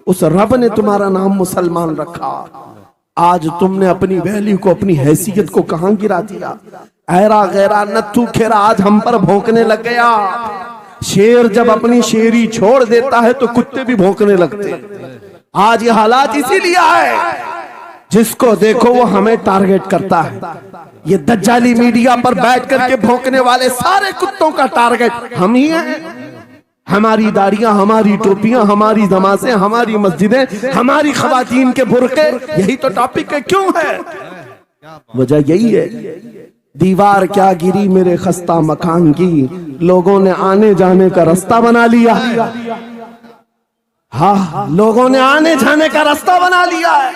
उस रब ने तुम्हारा नाम मुसलमान रखा। आज तुमने अपनी वैल्यू को, अपनी हैसियत को कहां गिरा दिया? ऐरा गैरा नत्थू खेरा आज हम पर भौंकने लग गया। शेर जब अपनी शेरी छोड़ देता है तो कुत्ते भी भौंकने लगते हैं। आज ये हालात इसीलिए है, जिसको देखो वो हमें टारगेट करता है। ये दज्जाली मीडिया पर बैठ करके भौंकने वाले सारे कुत्तों का टारगेट हम ही हैं। हमारी दाढ़ियां, हमारी टोपियां, हमारी नमाजें, हमारी मस्जिदें, हमारी खवातीन के बुर्के, यही तो टॉपिक है। क्यों है? वजह यही है, दीवार क्या गिरी मेरे खस्ता मकान की, लोगों ने आने जाने का रास्ता बना लिया। हाँ, लोगों ने आने जाने का रास्ता बना लिया है।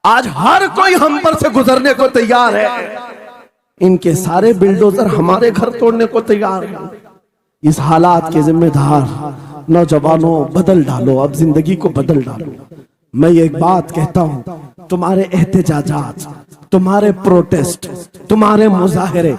आज हर कोई हम पर से गुजरने को तैयार है। इनके सारे बिल्डोजर हमारे घर तोड़ने को तैयार है। इस हालात के जिम्मेदार नौजवानों, बदल डालो, अब जिंदगी को बदल डालो। मैं एक बात कहता हूं, तुम्हारे एहतजाजात, तुम्हारे प्रोटेस्ट, तुम्हारे मुजाहरे,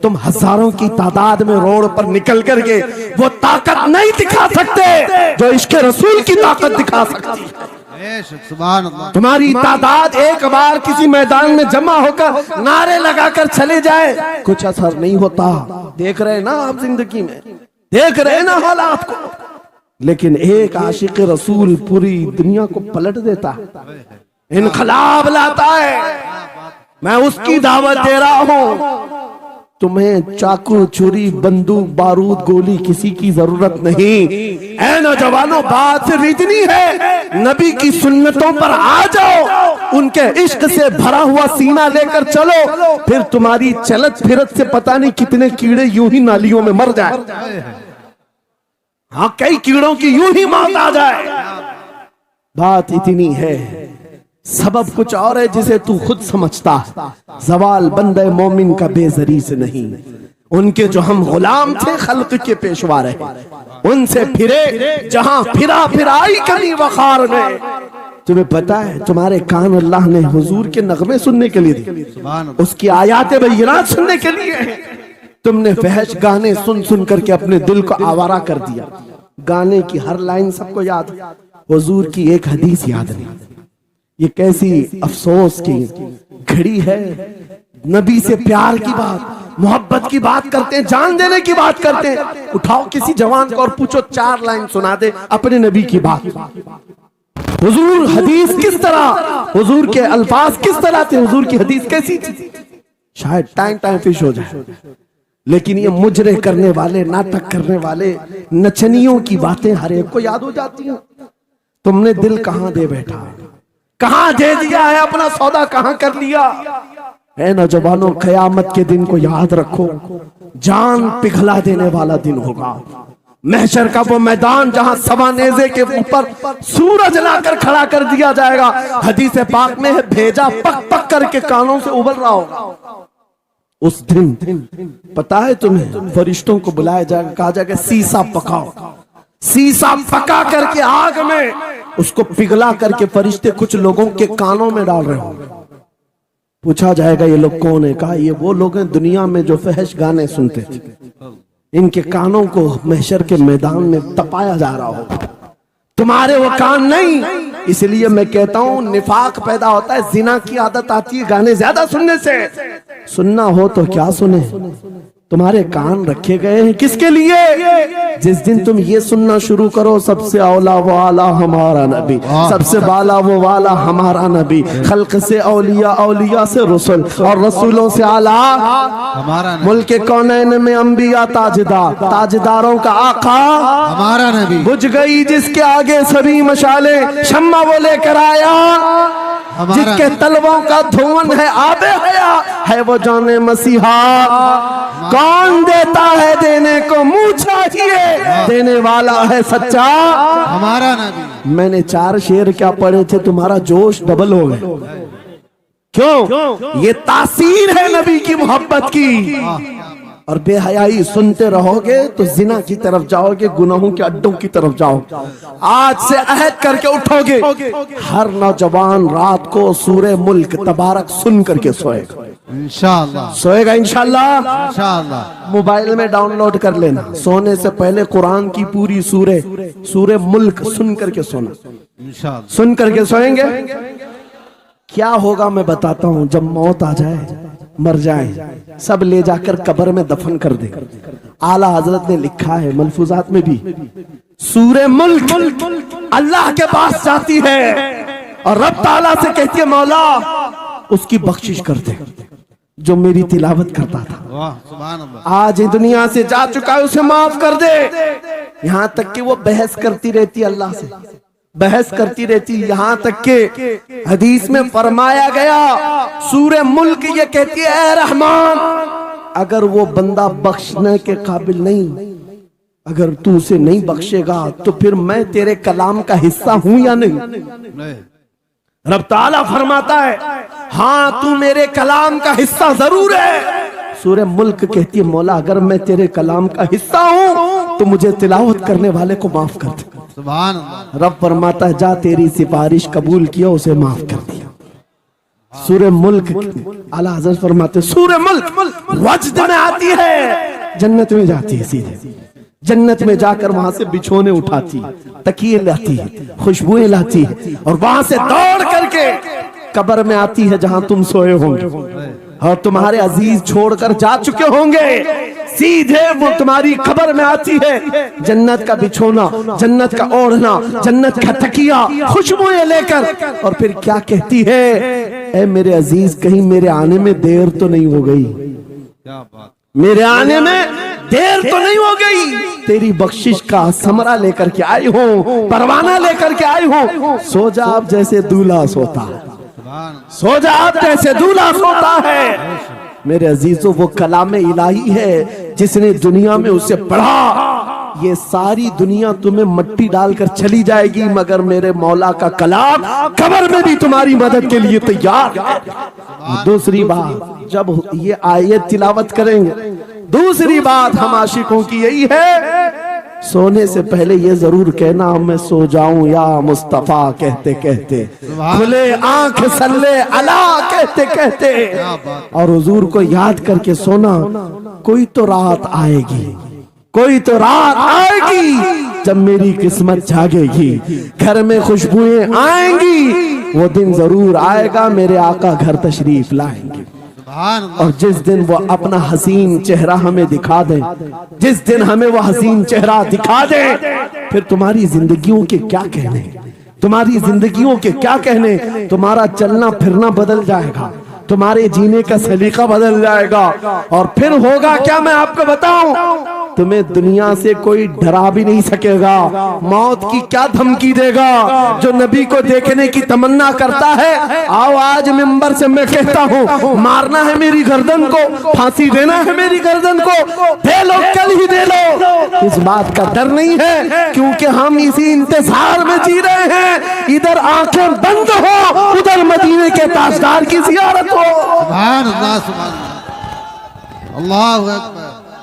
तुम हजारों की तादाद में रोड पर निकल करके वो ताकत नहीं दिखा सकते जो इश्क रसूल की ताकत दिखा सकती है। सुभान अल्लाह। तुम्हारी तादाद एक बार किसी मैदान में जमा होकर नारे लगाकर चले जाए, कुछ असर नहीं होता। देख रहे ना आप, जिंदगी में देख रहे ना हालात को। लेकिन एक आशिक रसूल पूरी दुनिया को पलट देता है, इनकलाब लाता है। मैं उसकी दावत दे रहा हूं। तुम्हें चाकू, छुरी, बंदूक, बारूद, गोली किसी की जरूरत नहीं। ऐ नौजवानों, बात सिर्फ इतनी है, नबी की सुन्नतों पर आ जाओ, उनके इश्क से भरा हुआ सीना लेकर चलो, फिर तुम्हारी चलत फिरत से पता नहीं कितने कीड़े यूं ही नालियों में मर जाए। हाँ, कई कीड़ों की यूं ही मौत आ जाए। बात इतनी है, सबब कुछ और है जिसे तू खुद समझता है। सवाल बंदे मोमिन का बेजरी से नहीं, उनके जो हम गुलाम थे खल्क के पेशवा रहे, उनसे फिरे जहां फिरा फिराई कभी वखार में। तुम्हें पता है, तुम्हारे कान अल्लाह ने हुजूर के नगमे सुनने के लिए दिए, उसकी आयात बय्यिनात सुनने के लिए। तुमने फहश गाने सुन सुन करके अपने दिल को आवारा कर दिया। गाने की हर लाइन सबको याद, हुजूर की एक हदीस याद नहीं। ये कैसी अफसोस की घड़ी है। नबी से प्यार की बात, मोहब्बत की बात करते हैं, जान देने की बात करते हैं। उठाओ किसी जवान को और पूछो 4 लाइन सुना दे अपने नबी की बात। हुजूर हदीस किस तरह, हुजूर के अल्फाज किस तरह थे, हुजूर की हदीस कैसी थी, शायद टाइम फिश हो जाए। लेकिन ये मुजरे करने वाले, नाटक करने वाले, नचनियों की बातें हर एक को याद हो जाती हैं। तुमने दिल कहां दे बैठा, कहां दे दिया है, अपना सौदा कहां कर लिया है। नौजवानों, कयामत के दिन को याद रखो, जान पिघला देने वाला दिन होगा। महशर का वो मैदान जहां सवा नेज़े के ऊपर सूरज लाकर खड़ा कर दिया जाएगा। हदीस पाक में है, भेजा पक पक करके कानों से उबल रहा होगा। उस दिन पता है तुम्हें, फरिश्तों को बुलाया जाएगा, कहा जाएगा सीसा पकाओ। सीसा पका करके आग में उसको पिघला करके फरिश्ते कुछ लोगों के कानों में डाल रहे होंगे। पूछा जाएगा ये लोग कौन है? कहा ये वो लोग हैं दुनिया में जो फहश गाने सुनते थे, इनके कानों को महशर के मैदान में तपाया जा रहा होगा। तुम्हारे वो कान नहीं। इसलिए मैं कहता हूं, निफाक पैदा होता है, जिना की आदत आती है गाने ज्यादा सुनने से। सुनना हो तो क्या सुने, तुम्हारे कान रखे गए हैं किसके लिए? जिस दिन तुम ये सुनना शुरू करो, सबसे औला वो आला हमारा नबी, सबसे बाला वो वाला हमारा नबी, खल्क से औलिया, औलिया से रसूल, और रसूलों से आला हमारा नबी, मुल्क कौनैन में अंबिया ताजदार, ताजदारों का आका हमारा नबी। बुझ गई जिसके आगे सभी मशाले, शम्मा वो लेकर आया, जिसके तलवों का धुआं है आबे हया, है वो जाने मसीहा। कौन देता है देने को मुंह चाहिए, देने वाला है सच्चा हमारा नबी। मैंने 4 शेर क्या पढ़े थे, तुम्हारा जोश डबल हो गया। क्यों? ये तासीर है नबी की मोहब्बत की। और बेहयाई सुनते रहोगे तो जिना की तरफ जाओगे, गुनाहों के अड्डों की तरफ जाओगे। आज से अहद करके उठोगे, हर नौजवान रात को सूरे मुल्क तबारक सुन करके सोएगा। इंशाअल्लाह सोएगा इंशाअल्लाह। इंशाअल्लाह मोबाइल में डाउनलोड कर लेना, सोने से पहले कुरान की पूरी सूरे मुल्क सुन करके सोना। इंशाअल्लाह सुन करके सोएंगे। क्या होगा मैं बताता हूं, जब मौत आ जाए, मर जाए, सब ले जाकर कब्र में दफन कर दे। आला हजरत ने लिखा है मलफूजात में भी, सूरे मुल्क अल्लाह के पास जाती है और रब ताला से कहती है, मौला उसकी बख्शिश कर दे जो मेरी तिलावत करता था, वाह सुभान अल्लाह, आज दुनिया से जा चुका है, उसे माफ कर दे। यहां तक कि वो बहस करती रहती अल्लाह से, बहस करती रहती। यहां तक के हदीस में फरमाया गया, सूरह मुल्क ये कहती है, ऐ रहमान, अगर वो बंदा बख्शने के काबिल नहीं, अगर तू उसे नहीं बख्शेगा तो फिर मैं तेरे कलाम का हिस्सा हूं या नहीं? रब ताला फरमाता है, हाँ तू मेरे कलाम का हिस्सा जरूर है। सूरह मुल्क कहती है, मौला अगर मैं तेरे कलाम का हिस्सा हूं तो मुझे तिलावत करने वाले को माफ कर दे। सुभान अल्लाह। रब फरमाता है, जा तेरी सिफारिश कबूल किया, उसे माफ कर दिया। सूरह मुल्क आला हज़रत फरमाते, सूरह मुल्क वजद में आती है, जन्नत में जाती है, सीधे जन्नत में जाकर वहां से बिछोने उठाती, तकिए लाती है, खुशबुएं लाती है, और वहां से दौड़ करके कब्र में आती है जहां तुम सोए होंगे और तुम्हारे अजीज छोड़कर जा चुके होंगे। सीधे वो तुम्हारी कब्र में आती है, जन्नत का बिछोना, जन्नत का ओढ़ना, जन्नत का तकिया, खुशबुएं लेकर, और फिर क्या कहती है, ऐ मेरे अजीज, कहीं मेरे आने में देर तो नहीं हो गई? क्या बात, मेरे आने में देर तो नहीं हो गई? तेरी बख्शिश का समरा लेकर के आई हूँ, परवाना लेकर के आई हूँ। सो जा आप जैसे दूल्हा सोता है, सो जा आप जैसे दूल्हा सोता है। मेरे अजीजों, वो कलाम इलाही है, जिसने दुनिया में उसे पढ़ा, ये सारी दुनिया तुम्हें मट्टी डालकर चली जाएगी, मगर मेरे मौला का कलाम कब्र में भी तुम्हारी मदद के लिए तैयार है। दूसरी बात, जब ये आयत तिलावत करेंगे, दूसरी बात हम आशिकों की यही है, सोने से पहले ये जरूर कहना, मैं सो जाऊं या मुस्तफा कहते कहते, खुले आंख सल्ले अला कहते कहते, और हुजूर को याद करके सोना। कोई तो रात आएगी, कोई तो रात आएगी जब मेरी किस्मत जागेगी, घर में खुशबुएं आएंगी, वो दिन जरूर आएगा, मेरे आका घर तशरीफ लाएंगे। और जिस दिन वो अपना हसीन चेहरा हमें दिखा दे, जिस दिन हमें वो हसीन चेहरा दिखा दे, फिर तुम्हारी जिंदगियों के क्या कहने, तुम्हारी जिंदगियों के क्या कहने, तुम्हारा चलना फिरना बदल जाएगा, तुम्हारे जीने का सलीका बदल जाएगा। और फिर होगा क्या, मैं आपको बताऊं, तुम्हें दुनिया से कोई डरा भी नहीं सकेगा। मौत की क्या धमकी देगा? जो नबी को देखने की तमन्ना करता है, आओ आज मिंबर से मैं कहता हूँ, मारना है मेरी गर्दन को, फांसी देना है मेरी गर्दन को, दे लो, कल ही दे लो। इस बात का डर नहीं है, क्योंकि हम इसी इंतजार में जी रहे हैं, इधर आंखें बंद हो, उधर मदीने के ताजदार की ज़ियारत हो। सुभान अल्लाह, सुभान अल्लाह, अल्लाहु अकबर।